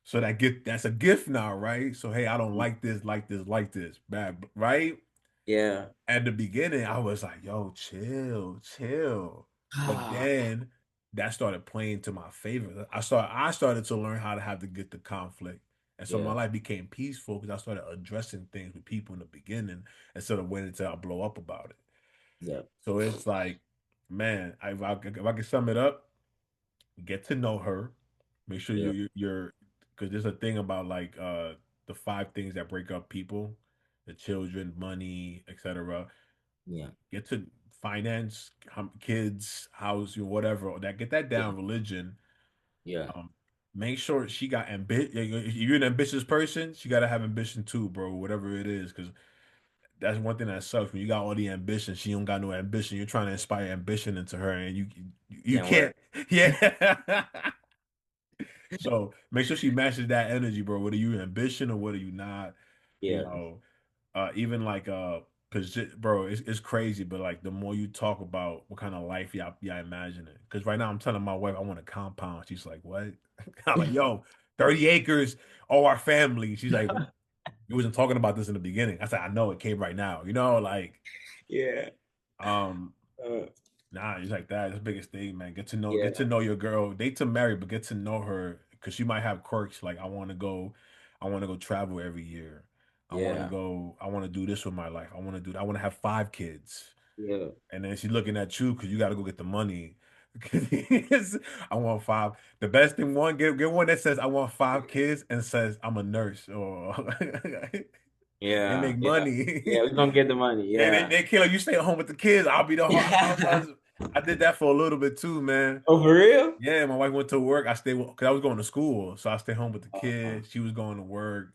So that's a gift now, right? So hey, I don't like this, like this, like this, bad, right? Yeah. At the beginning, I was like, yo, chill, chill. But then that started playing to my favor. I started to learn how to have to get the conflict. And so my Yeah. life became peaceful because I started addressing things with people in the beginning instead of waiting until I blow up about it. Yeah. So it's like, man, if I can sum it up, get to know her, Make sure Yeah. you're because there's a thing about like the five things that break up people, the children, money, etc. Yeah. Get to finance, kids, house, you know, whatever. That get that Yeah. down. Religion. Yeah. Um, make sure she got ambition. You're an ambitious person. She got to have ambition too, bro. Whatever it is, because that's one thing that sucks when you got all the ambition. She don't got no ambition. You're trying to inspire ambition into her, and you Can't work. can't. Yeah. So make sure she matches that energy, bro. Whether you ambition or whether you not, you Yeah. know, even like bro, it's crazy. But like the more you talk about what kind of life y'all imagining, because right now I'm telling my wife I want a compound. She's like, what? I'm like, yo, 30 acres, all our family. She's like, we wasn't talking about this in the beginning. I said, I know it came right now. You know, like Yeah. um. Uh, Nah, it's like that. That's the biggest thing, man. yeah. Get to know your girl. Date to marry, but get to know her because she might have quirks. Like I want to go travel every year. Yeah. I want to do this with my life. I want to have 5 kids. Yeah. And then she's looking at you because you got to go get the money. I want five. The best thing one get one that says I want 5 kids and says I'm a nurse or and Yeah. make Yeah. Yeah. money. We're gonna get the money. Yeah, Yeah. they kill her. You stay at home with the kids. I'll be the house husband. I did that for a little bit too, man. Oh, for real? Yeah, my wife went to work. I stayed because I was going to school, so I stayed home with the Uh, kids. She was going to work,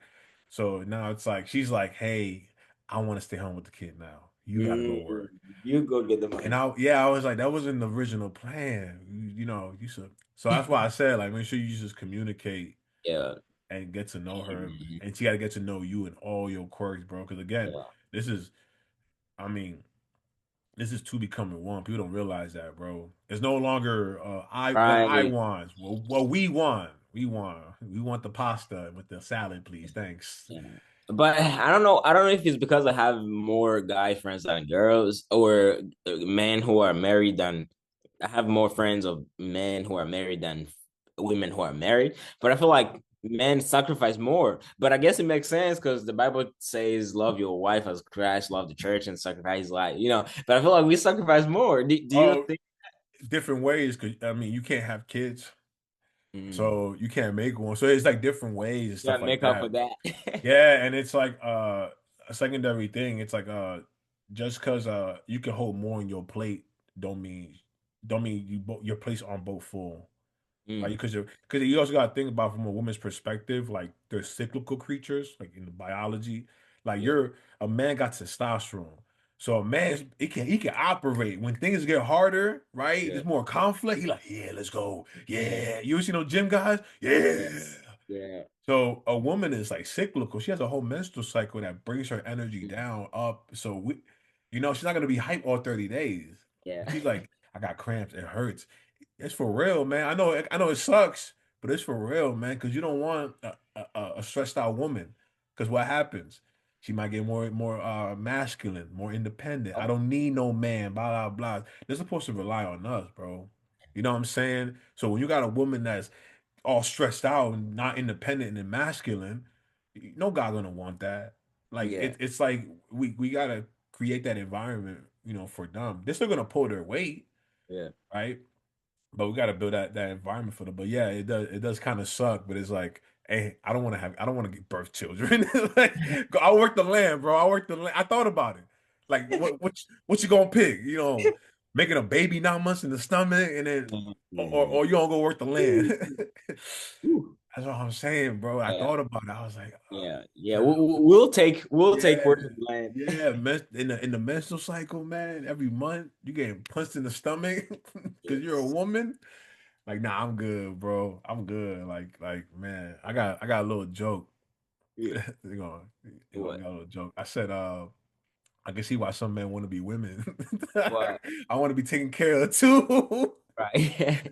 so now it's like she's like, "Hey, I want to stay home with the kid now. You got to go mm, work." you go get the And money. I was like, that wasn't the original plan. You know, you should. So that's why I said, like, make sure you just communicate Yeah. and get to know her, Mhm. and she got to get to know you and all your quirks, bro. Because again, Yeah. this is, I mean. This is two becoming one. People don't realize that, bro. It's no longer I Right. want. Well, we want. We want. We want the pasta with the salad, please. Thanks. Yeah. But I don't know. I don't know if it's because I have more guy friends than girls, or men who are married than I have more friends of men who are married than women who are married. But I feel like men sacrifice more. But I guess it makes sense because the Bible says, "Love your wife as Christ loved the church and sacrifice his life." You know. But I feel like we sacrifice more. Do you Oh, think? different ways. Cause I mean, you can't have kids, Mm, so you can't make one. So it's like different ways and you stuff gotta like make up for that. that. Yeah, and it's like a secondary thing. It's like just because you can hold more on your plate don't mean your plates aren't both full. Like Mm, because you also got to think about from a woman's perspective, like they're cyclical creatures, like in the biology. Like yeah. a man got testosterone, so a man he can operate when things get harder, right? Yeah. There's more conflict. He like, yeah, let's go, yeah. You ever seen those gym guys? Yeah. Yeah. Yeah. So a woman is like cyclical. She has a whole menstrual cycle that brings her energy Mm, down, up. So she's not gonna be hype all 30 days. yeah. She's like, I got cramps, it hurts. It's for real, man. I know it sucks, but it's for real, man. Because you don't want a stressed out woman. Because what happens? She might get more masculine, more independent. I don't need no man, blah blah blah. They're supposed to rely on us, bro. You know what I'm saying? So when you got a woman that's all stressed out and not independent and masculine, no guy gonna want that. Like Yeah. it's like we gotta create that environment, for them. They're still gonna pull their weight, Yeah. right? But we gotta build that environment for them. But yeah, it does kind of suck. But it's like, hey, I don't want to give birth children. Like I work the land, bro. I work the land. I thought about it. Like what you gonna pick? Making a baby 9 months in the stomach and then Mm. or you don't go work the land. Ooh. That's what I'm saying, bro. I Yeah, thought about it. I was like, yeah, yeah. man, We'll yeah, take work of the land. yeah. In the menstrual cycle, man, every month you getting punched in the stomach because you're a Yes. woman. Like, nah, I'm good, bro. I'm good. Man, I got a little joke. Yeah. I What? got a little joke. I said, I can see why some men want to be women. What? I want to be taken care of too. Right.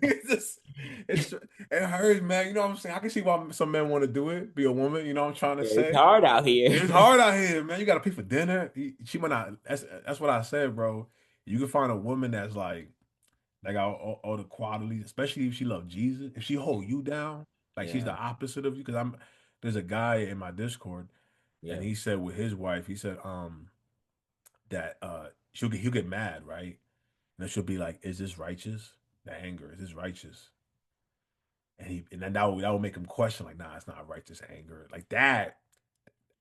It's just, it hurts, man. You know what I'm saying? I can see why some men want to do it, be a woman. You know what I'm trying to Yeah, it's say? hard out here. It's hard out here, man. You got to pay for dinner. She might not. That's what I said, bro. You can find a woman that's like all the qualities, especially if she love Jesus. If she hold you down, like she's the Yeah, opposite of you. Because there's a guy in my Discord, and yeah, he said with his wife, he said that he'll get mad, right? And then she'll be like, "Is this righteous? The anger is this righteous?" and then that would make him question, like, nah, it's not righteous anger. Like that.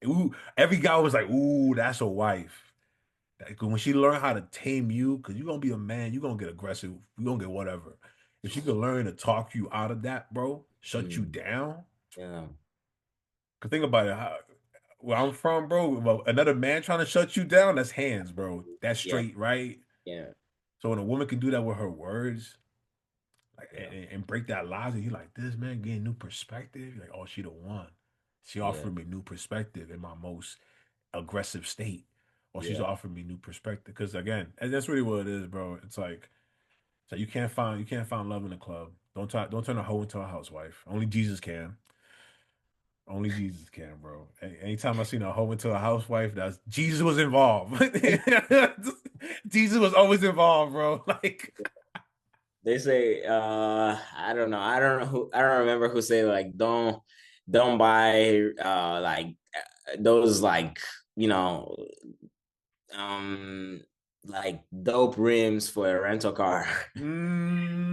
Ooh, every guy was like, ooh, that's a wife. Like, when she learn how to tame you, because you're gonna be a man, you're gonna get aggressive, you're gonna get whatever. If she could learn to talk you out of that, bro, shut you Mm, down. yeah, Cause think about it, where I'm from, bro. Well, another man trying to shut you down, that's hands, bro. That's yeah, straight, right? yeah, So when a woman can do that with her words, like, yeah, and break that logic, you like this man getting new perspective. You're like, oh, she the one. She yeah, offered me new perspective in my most aggressive state, or she's yeah. offering me new perspective. Because again, and that's really what it is, bro. It's like, so you can't find love in the club. Don't turn a hoe into a housewife. Only Jesus can. Only Jesus can, bro. Anytime I seen a hoe into a housewife, that's Jesus was involved. Jesus was always involved, bro. Like, They say, I don't know who, I don't remember who say like, don't buy like those like, you know, um, like dope rims for a rental car. mm,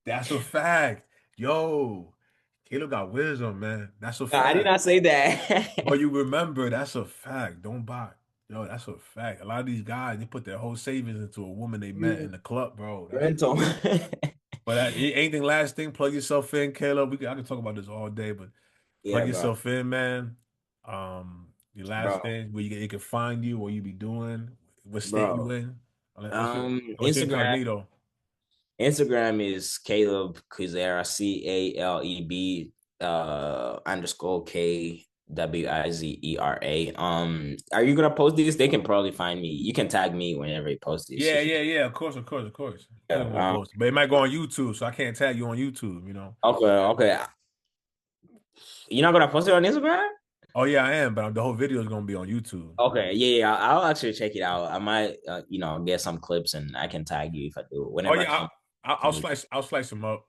that's a fact. Yo, Caleb got wisdom, man. That's a No, I did fact. not say that. But you remember, that's a fact. Don't buy. Yo, that's a fact. A lot of these guys, they put their whole savings into a woman they met in the club, bro. That's Rental. but anything last thing, plug yourself in, Caleb. I can talk about this all day, but plug Yeah, bro. yourself in, man. Your last Bro. thing where it can find you, what you be doing, what state you Bro. in. What's your Instagram. incognito? Instagram is Caleb Kwizera, CALEB underscore KWIZERA. Are you gonna post these? They can probably find me. You can tag me whenever you post this Yeah, if you yeah, yeah. Of course, of course, of course. Definitely gonna yeah. post it. But it might go on YouTube, so I can't tag you on YouTube, you know. Okay, okay. You're not gonna post it on Instagram? Oh yeah, I am, but the whole video is gonna be on YouTube. Okay, yeah, yeah. I'll actually check it out. I might get some clips and I can tag you if I do Oh whenever I yeah, come. I'll slice them up.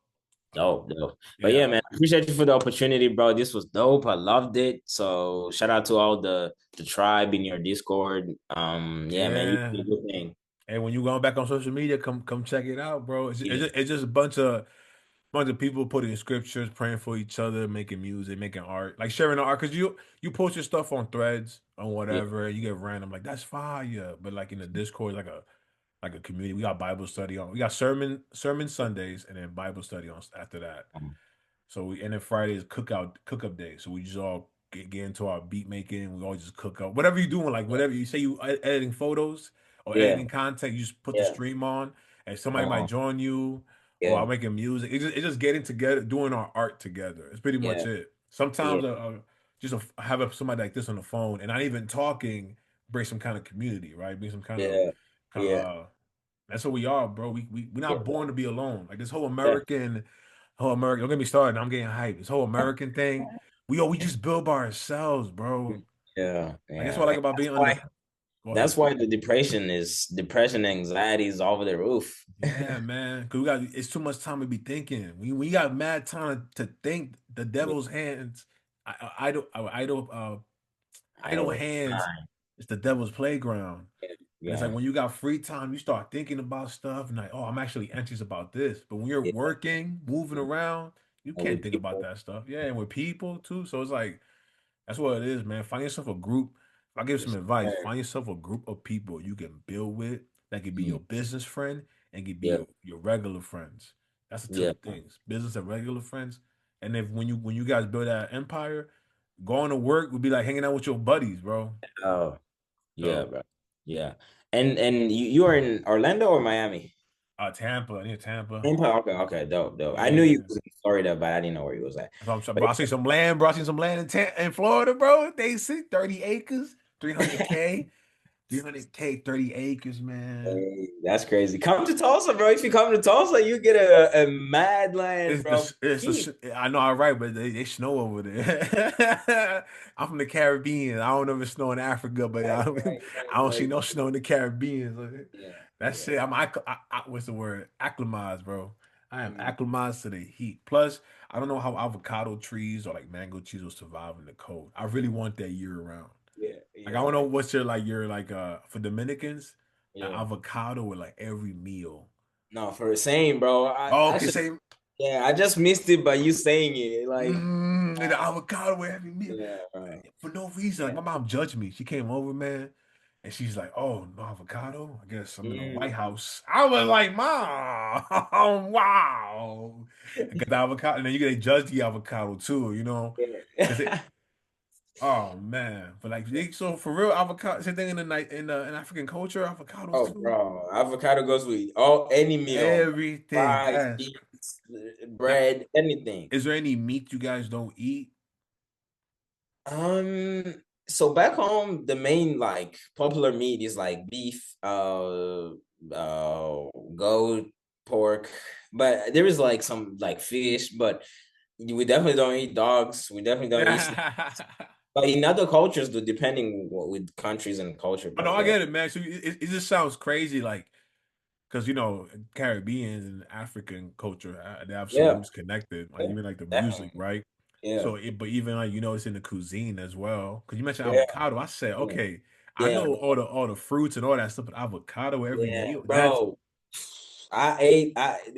Dope, dope. But Yeah, yeah, man, I appreciate you for the opportunity, bro. This was dope. I loved it. So shout out to all the tribe in your Discord. Yeah, man, you did yeah. a good thing. And when you going back on social media, come check it out, bro. It's, it's Yeah, just, it's just a bunch of people putting scriptures, praying for each other, making music, making art, like sharing the art. Cause you post your stuff on threads on yeah, whatever, and you get random like that's fire. But like in the Discord, like a community, we got Bible study on. We got sermon Sundays, and then Bible study on after that. um, So and then Friday is cook up day. So we just all get into our beat making. We all just cook up. Whatever you're doing, like whatever you say you editing photos or yeah, editing content, you just put the yeah, stream on and somebody might uh, join you or yeah, I'm making music. It's just getting together, doing our art together. It's pretty much yeah, it. yeah, Sometimes just have somebody like this on the phone and not even talking, bring some kind of community, right? Bring some yeah, kind of yeah, that's what we are, bro. We're yeah, not born to be alone. Like this yeah, whole American. Don't get me started. I'm getting hyped. This whole American thing. We just build by ourselves, bro. yeah, Like that's what I yeah. like about being Why under. Go that's ahead. why the depression, anxiety is over the roof. Yeah, man. Cause it's too much time to be thinking. We got mad time to think. The Yeah, devil's hands, I idle don't. hands. It's the devil's playground. Yeah, And it's like yeah, when you got free time, you start thinking about stuff and like, oh, I'm actually anxious about this. But when you're yeah. working, moving around, you And can't with think about people, that stuff. Yeah, and with people too. So it's like that's what it is, man. Find yourself a group. If I give some yes, advice, sir. find yourself a group of people you can build with that could be Mm, your business friend and could be yeah, your regular friends. That's the yeah. two things. Business and regular friends. And if when you guys build that empire, going to work would be like hanging out with your buddies, bro. Oh, yeah, So bro. Yeah. And you are in Orlando or Miami? Tampa, near Tampa. Tampa. Okay, okay, dope, dope. I knew you Yeah. was in Florida, but I didn't know where you was at. But Bro, I see some land, bro. I seen some land in Florida, bro. They see 30 acres, 300K, 300K, 30 acres, man. hey, that's crazy. Come to Tulsa, bro. If you come to Tulsa, you get a mad land, bro. Cheap. I know I'm right, but they snow over there. I'm from the Caribbean. I don't know if it's snow in Africa, but Right, I don't, right, I right, don't see right. no snow in the Caribbean. So Yeah, that's yeah. it. What's the word? Acclimatized, bro. I am Mm, acclimatized to the heat. Plus, I don't know how avocado trees or like mango trees will survive in the cold. I really want that year round. yeah, Like I yeah, don't know man. what's your like for Dominicans, an Yeah. avocado with like every meal. No, for the same, bro. Oh, I okay, should. same. Yeah, I just missed it by you saying it. Like, And the avocado with heavy meat yeah, bro. for no reason. Like Yeah. my mom judged me. She came over, man, and she's like, "Oh, no avocado. I guess I'm in the White Mm. House." I was like, "Mom, wow." I got the avocado, and then you get to judge the avocado too, because it. Yeah. Oh man, but like so for real, avocado. Same thing in the night in African culture, avocados Oh, too. bro, avocado goes with all any meal, Everything. fries, That's beans, now. bread, anything. Is there any meat you guys don't eat? So back home, the main like popular meat is like beef, goat, pork, but there is like some like fish, but we definitely don't eat dogs. We definitely don't eat snakes. But in other cultures, though, depending with countries and culture, Oh no, but I yeah, get it, man. So it just sounds crazy, like because Caribbean and African culture, they have so yeah, roots connected. Like yeah, even like the music, definitely, right? yeah, So, but even like it's in the cuisine as well. Because you mentioned yeah, avocado, I said, yeah, okay, I yeah, know bro. all the fruits and all that stuff, but avocado every Yeah, meal. That's bro.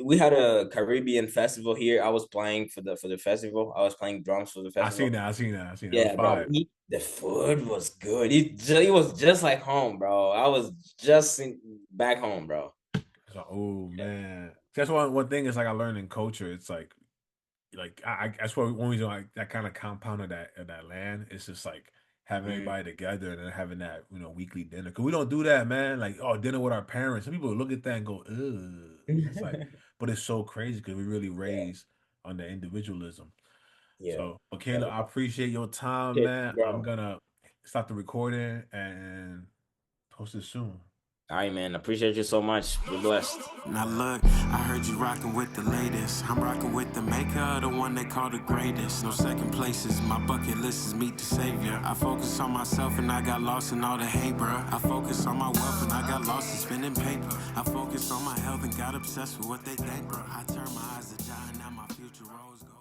We had a Caribbean festival here. I was playing for the festival. I was playing drums for the I seen festival. that, I seen that, I seen that. It was Yeah, bro. fire. The food was good. It was just like home, bro. I was just back home, bro. So, oh man, that's one thing is like I learned in culture. It's like I that's what one reason like that kind of compound of that land. It's just like having Mm. everybody together and then having that weekly dinner. Cause we don't do that, man. Like dinner with our parents. Some people look at that and go, ugh. It's like, but it's so crazy because we really Yeah, raised on the individualism. yeah, So, Michaela, yeah, I appreciate your time, yeah, man. I'm bro. gonna stop the recording and post it soon. All right, man. Appreciate you so much. Be blessed. Now look, I heard you rockin' with the latest. I'm rockin' with the maker, the one they call the greatest. No second places, my bucket list is meet the savior. I focus on myself and I got lost in all the hate, bruh. I focus on my wealth and I got lost in spending paper. I focus on my health and got obsessed with what they think, bruh. I turn my eyes to Jah and now my future rose gold.